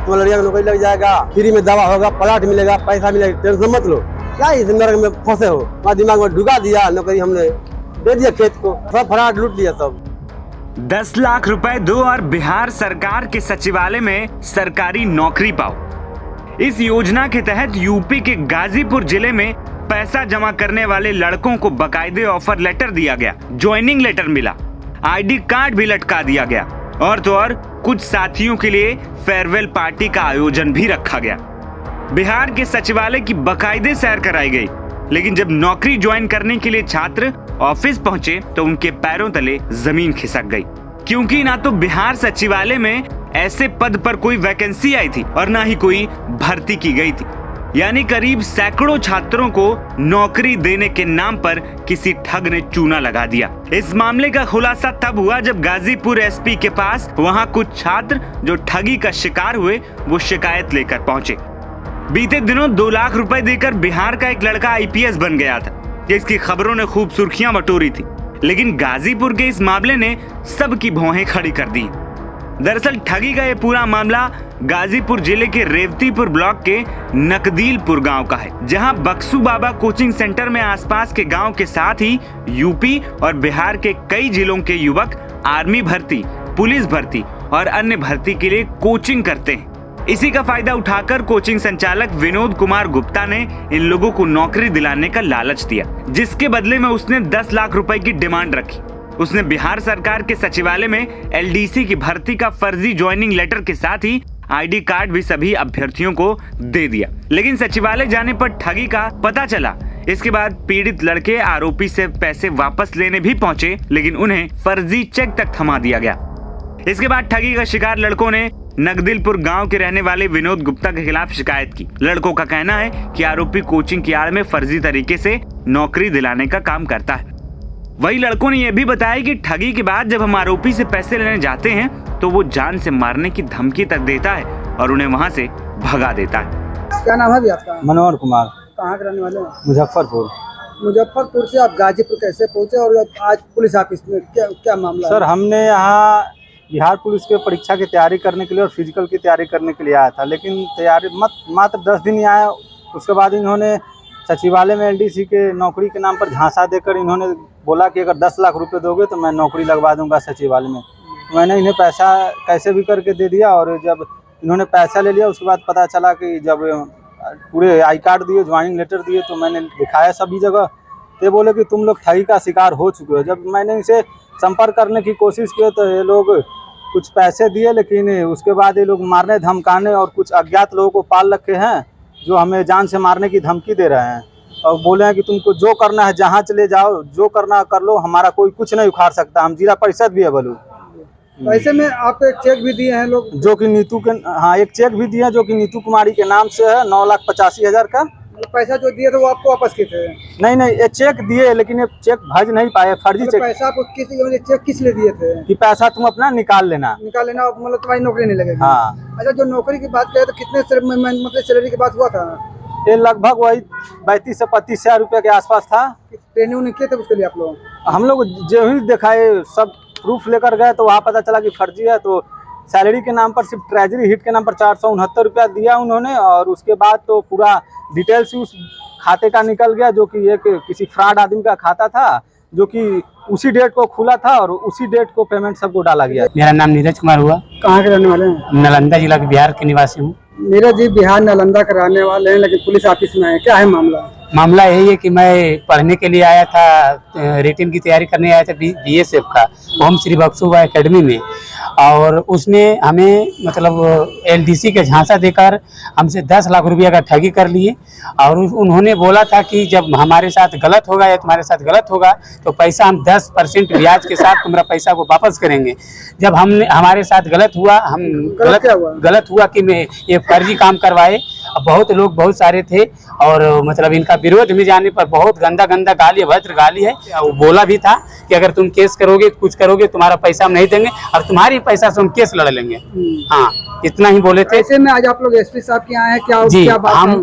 तुम्हारा लड़िया में नौकरी लग जाएगा, फ्री में दवा होगा, प्लाट मिलेगा, पैसा मिलेगा, टेंशन मत लो। क्या इस नरक में फंसे हो? हमारे दिमाग में ढुका दिया, नौकरी हमने दे दिया, खेत को सब फराड लूट लिया सब। 10 लाख रुपए दो और बिहार सरकार के सचिवालय में सरकारी नौकरी पाओ। इस योजना के तहत यूपी के गाजीपुर जिले में पैसा जमा करने वाले लड़कों को बाकायदे ऑफर लेटर दिया गया, ज्वाइनिंग लेटर मिला, आईडी कार्ड भी लटका दिया गया और तो और कुछ साथियों के लिए फेयरवेल पार्टी का आयोजन भी रखा गया। बिहार के सचिवालय की बाकायदे सैर कराई गई, लेकिन जब नौकरी ज्वाइन करने के लिए छात्र ऑफिस पहुंचे तो उनके पैरों तले जमीन खिसक गई, क्योंकि ना तो बिहार सचिवालय में ऐसे पद पर कोई वैकेंसी आई थी और ना ही कोई भर्ती की गई थी। यानी करीब सैकड़ों छात्रों को नौकरी देने के नाम पर किसी ठग ने चूना लगा दिया। इस मामले का खुलासा तब हुआ जब गाजीपुर एसपी के पास वहां कुछ छात्र जो ठगी का शिकार हुए वो शिकायत लेकर पहुंचे। बीते दिनों 2 लाख रुपए देकर बिहार का एक लड़का आईपीएस बन गया था, जिसकी खबरों ने खूब सुर्खियां बटोरी थी, लेकिन गाजीपुर के इस मामले ने सबकी भौहें खड़ी कर दी। दरअसल ठगी का ये पूरा मामला गाजीपुर जिले के रेवतीपुर ब्लॉक के नकदीलपुर गांव का है, जहां बक्सू बाबा कोचिंग सेंटर में आसपास के गांव के साथ ही यूपी और बिहार के कई जिलों के युवक आर्मी भर्ती, पुलिस भर्ती और अन्य भर्ती के लिए कोचिंग करते हैं। इसी का फायदा उठाकर कोचिंग संचालक विनोद कुमार गुप्ता ने इन लोगों को नौकरी दिलाने का लालच दिया, जिसके बदले में उसने 10 लाख रुपए की डिमांड रखी। उसने बिहार सरकार के सचिवालय में एलडीसी की भर्ती का फर्जी ज्वाइनिंग लेटर के साथ ही आईडी कार्ड भी सभी अभ्यर्थियों को दे दिया, लेकिन सचिवालय जाने पर ठगी का पता चला। इसके बाद पीड़ित लड़के आरोपी से पैसे वापस लेने भी पहुंचे, लेकिन उन्हें फर्जी चेक तक थमा दिया गया। इसके बाद ठगी का शिकार लड़कों ने नकदीलपुर गांव के रहने वाले विनोद गुप्ता के खिलाफ शिकायत की। लड़कों का कहना है कि आरोपी कोचिंग की आड़ में फर्जी तरीके से नौकरी दिलाने का काम करता है। वही लड़कों ने यह भी बताया कि ठगी के बाद जब हम आरोपी से पैसे लेने जाते हैं तो वो जान से मारने की धमकी तक देता है और उन्हें वहां से भगा देता है। क्या नाम है भी आपका? मनोहर कुमार। कहाँ के रहने वाले हैं? मुजफ्फरपुर। मुजफ्फरपुर से आप गाजीपुर कैसे पहुँचे और आज पुलिस ऑफिस में क्या मामला? सर हमने यहाँ बिहार पुलिस के परीक्षा की तैयारी करने के लिए और फिजिकल की तैयारी करने के लिए आया था, लेकिन तैयारी मात्र 10 दिन ही आया। उसके बाद इन्होंने सचिवालय में एलडीसी के नौकरी के नाम पर झांसा देकर इन्होंने बोला कि अगर 10 लाख रुपए दोगे तो मैं नौकरी लगवा दूंगा सचिवालय में। मैंने इन्हें पैसा कैसे भी करके दे दिया और जब इन्होंने पैसा ले लिया उसके बाद पता चला कि जब पूरे आई कार्ड दिए, ज्वाइनिंग लेटर दिए, तो मैंने दिखाया सभी जगह, तो बोले कि तुम लोग ठगी का शिकार हो चुके हो। जब मैंने इनसे संपर्क करने की कोशिश की तो ये लोग कुछ पैसे दिए, लेकिन उसके बाद ये लोग मारने धमकाने और कुछ अज्ञात लोगों को पाल रखे हैं जो हमें जान से मारने की धमकी दे रहे हैं और बोले हैं कि तुमको जो करना है जहाँ चले जाओ, जो करना कर लो, हमारा कोई कुछ नहीं उखाड़ सकता, हम जिला परिषद भी है बोलू। ऐसे में आपको एक चेक भी दिए हैं लोग, जो कि नीतू के, हाँ एक चेक भी दिया जो कि नीतू कुमारी के नाम से है, 9,85,000 का। पैसा जो दिए थे वो आपको वापस किए थे? नहीं, ये चेक दिए लेकिन ये चेक भज नहीं पाए, फर्जी चेक। पैसा आपको चेक किस लिए दिए थे? कि पैसा तुम अपना निकाल लेना, मतलब तुम्हारी नौकरी नहीं लगेगी। हाँ। अच्छा, जो नौकरी की बात करें तो कितने मतलब सैलरी की बात हुआ था? ये लगभग वही 32 से 35 हजार रुपये के आसपास था। ट्रेनिंग नहीं किए थे उसके लिए आप लोग? हम लोग जो ही दिखाए सब प्रूफ लेकर गए तो वहाँ पता चला कि फर्जी है। तो सैलरी के नाम पर सिर्फ ट्रेजरी हिट के नाम पर 469 रुपया दिया उन्होंने और उसके बाद तो पूरा डिटेल्स उस खाते का निकल गया जो कि एक किसी फ्रॉड आदमी का खाता था जो कि उसी डेट को खुला था और उसी डेट को पेमेंट सबको डाला गया। मेरा नाम नीरज कुमार हुआ। कहाँ के रहने वाले हैं? नालंदा जिला के बिहार के निवासी हूँ। नीरज जी बिहार नालंदा के रहने वाले हैं, लेकिन पुलिस ऑफिस में है, क्या है मामला? मामला यही है कि मैं पढ़ने के लिए आया था, रिटन की तैयारी करने आया था बीएसएफ का, होम श्री बक्सू एकेडमी में, और उसने हमें मतलब एलडीसी के झांसा देकर हमसे 10 लाख रुपया का ठगी कर लिए और उन्होंने बोला था कि जब हमारे साथ गलत होगा या तुम्हारे साथ गलत होगा तो पैसा हम 10% ब्याज के साथ तुम्हारा पैसा को वापस करेंगे। जब हमारे साथ गलत हुआ, हम गलत हुआ कि मैं ये फर्जी काम करवाए अब बहुत लोग बहुत सारे थे और मतलब इनका विरोध में जाने पर बहुत गंदा गंदा गाली, अभद्र गाली है। वो बोला भी था कि अगर तुम केस करोगे, कुछ करोगे, तुम्हारा पैसा हम नहीं देंगे और तुम्हारे पैसा से हम केस लड़ लेंगे। हाँ, इतना ही बोले थे। ऐसे में आज आप लोग एसपी साहब के यहाँ हैं, क्या जी, क्या बात है?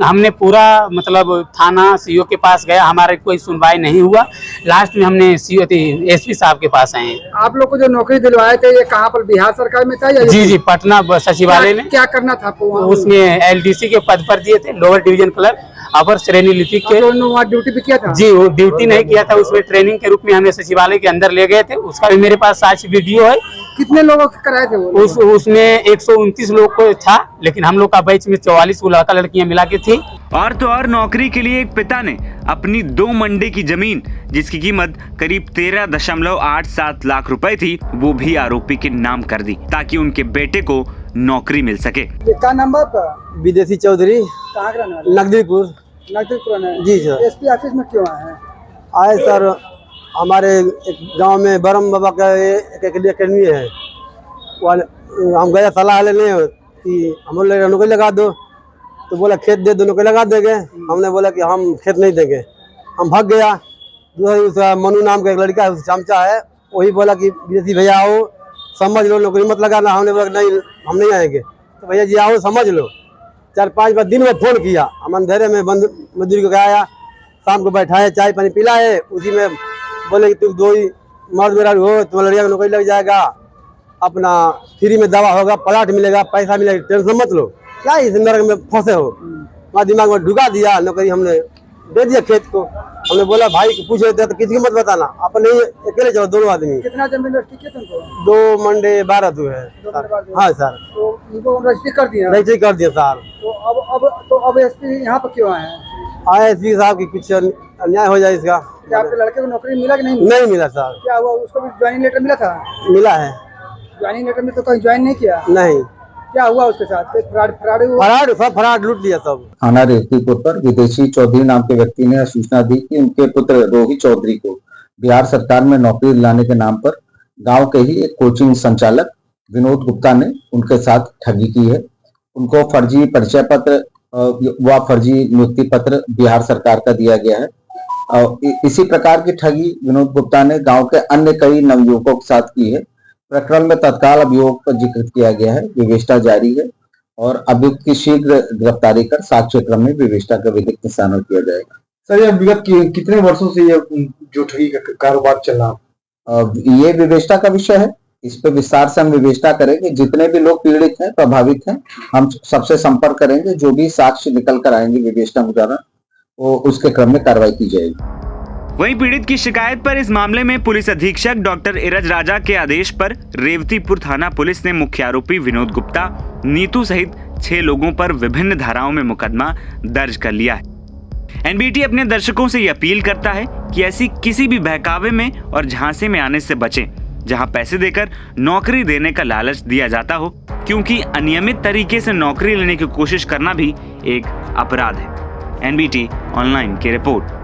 हमने पूरा मतलब थाना सीओ के पास गया, हमारे कोई सुनवाई नहीं हुआ। लास्ट में हमने एसपी साहब के पास आए हैं। आप लोग को जो नौकरी दिलवाए थे ये कहाँ पर, बिहार सरकार में था या जी, पटना सचिवालय में। क्या करना था आपको वहाँ? उसमें एलडीसी के पद पर दिए थे, लोअर डिवीजन क्लर्क, अपर श्रेणी लिपिक के। वहाँ ड्यूटी भी किया था? जी, वो ड्यूटी नहीं किया था, उसमें ट्रेनिंग के रूप में हमें सचिवालय के अंदर ले गए थे। उसका भी मेरे पास साक्ष्य वीडियो है। कितने लोगों को कराए थे वो? उसमें 129 लोग को था, लेकिन हम लोग का बैच में 44 को लड़का लड़कियां मिला के थी। और तो और नौकरी के लिए एक पिता ने अपनी 2 मंडे की जमीन, जिसकी कीमत करीब 13.87 लाख रुपए थी, वो भी आरोपी के नाम कर दी ताकि उनके बेटे को नौकरी मिल सके। ये क्या नाम आपका? विदेशी चौधरी, कहाँ का रहने वाले? नकदीपुर। नजदीक है। जी सर। एसपी ऑफिस में क्यों आए हैं? आए सर, हमारे एक गांव में बरम बाबा का एक अकेडमी है, हम गए सलाह लेने कि हम लोग नौकरी लगा दो, तो बोला खेत दे दो, नौकरी लगा देंगे। हमने बोला कि हम खेत नहीं देंगे, हम भाग गया। दूसरा मनु नाम का एक लड़का है, चमचा है, वही बोला कि विदेशी भैया आओ समझ लो, नौकरी मत लगाना। हमने बोला नहीं, हम नहीं आएंगे। तो भैया जी आओ समझ लो। 4-5 बार दिन में फ़ोन किया, हम अंधेरे में बंद मजदूरी को गया, शाम को बैठाए, चाय पानी पिलाए, उसी में बोले कि तुम 2 ही मर्द मेरा हो, तुम्हारा लड़िया में नौकरी लग जाएगा, अपना फ्री में दवा होगा, प्लाट मिलेगा, पैसा मिलेगा, टेंशन मत लो, क्या इस नरक में फंसे हो। हमारे दिमाग में ढुका दिया, नौकरी हमने दे दिया खेत को। हमने बोला भाई पूछ रहे थे तो किसी को मत बताना, अपने ही अकेले चलो, दोनों आदमी। कितना जमीन रजिस्ट्री किया तुमको? 2 मंडे 12 दो है। हाँ सर, तो उनको रजिस्ट्री कर दिया? रजिस्ट्री कर दिया सर। तो अब एसपी यहाँ पर क्यों आए हैं? आए एसपी साहब की कुछ अन्याय हो जाए इसका। क्या आपके लड़के को नौकरी मिला कि नहीं? नहीं मिला सर। क्या हुआ, उसको भी ज्वाइनिंग लेटर मिला था? मिला है। ज्वाइनिंग लेटर में तो कहीं ज्वाइन नहीं किया? नहीं। क्या हुआ उसके साथ? फ्रॉड हुआ? फराड लूट लिया सब। थाना रेवतीपुर पर विदेशी चौधरी नाम के व्यक्ति ने सूचना दी कि उनके पुत्र रोहित चौधरी को बिहार सरकार में नौकरी दिलाने के नाम पर गांव के ही एक कोचिंग संचालक विनोद गुप्ता ने उनके साथ ठगी की है। उनको फर्जी परिचय पत्र व फर्जी नियुक्ति पत्र बिहार सरकार का दिया गया है। इसी प्रकार की ठगी विनोद गुप्ता ने गांव के अन्य कई नवयुवकों के साथ की है। प्रकरण में तत्काल अभियोग पर जिक्र किया गया है, विवेचना जारी है और अभियुक्त की शीघ्र गिरफ्तारी कर साक्ष्य क्रम में विवेचना का विधिक निस्तारण किया जाएगा। सर, ये विगत कितने वर्षों से ये जो ठगी का कारोबार चल रहा? ये विवेचना का विषय है, इस पे विस्तार से हम विवेचना करेंगे। जितने भी लोग पीड़ित हैं, प्रभावित हैं, हम सबसे संपर्क करेंगे। जो भी साक्ष्य निकल कर आएंगे विवेचना के दौरान, वो उसके क्रम में कार्रवाई की जाएगी। वहीं पीड़ित की शिकायत पर इस मामले में पुलिस अधीक्षक डॉक्टर इरज राजा के आदेश पर रेवतीपुर थाना पुलिस ने मुख्य आरोपी विनोद गुप्ता, नीतू सहित 6 लोगों पर विभिन्न धाराओं में मुकदमा दर्ज कर लिया है। एनबीटी अपने दर्शकों से ये अपील करता है कि ऐसी किसी भी बहकावे में और झांसे में आने से बचें, जहां पैसे देकर नौकरी देने का लालच दिया जाता हो, क्योंकि अनियमित तरीके से नौकरी लेने की कोशिश करना भी एक अपराध है। एनबीटी ऑनलाइन की रिपोर्ट।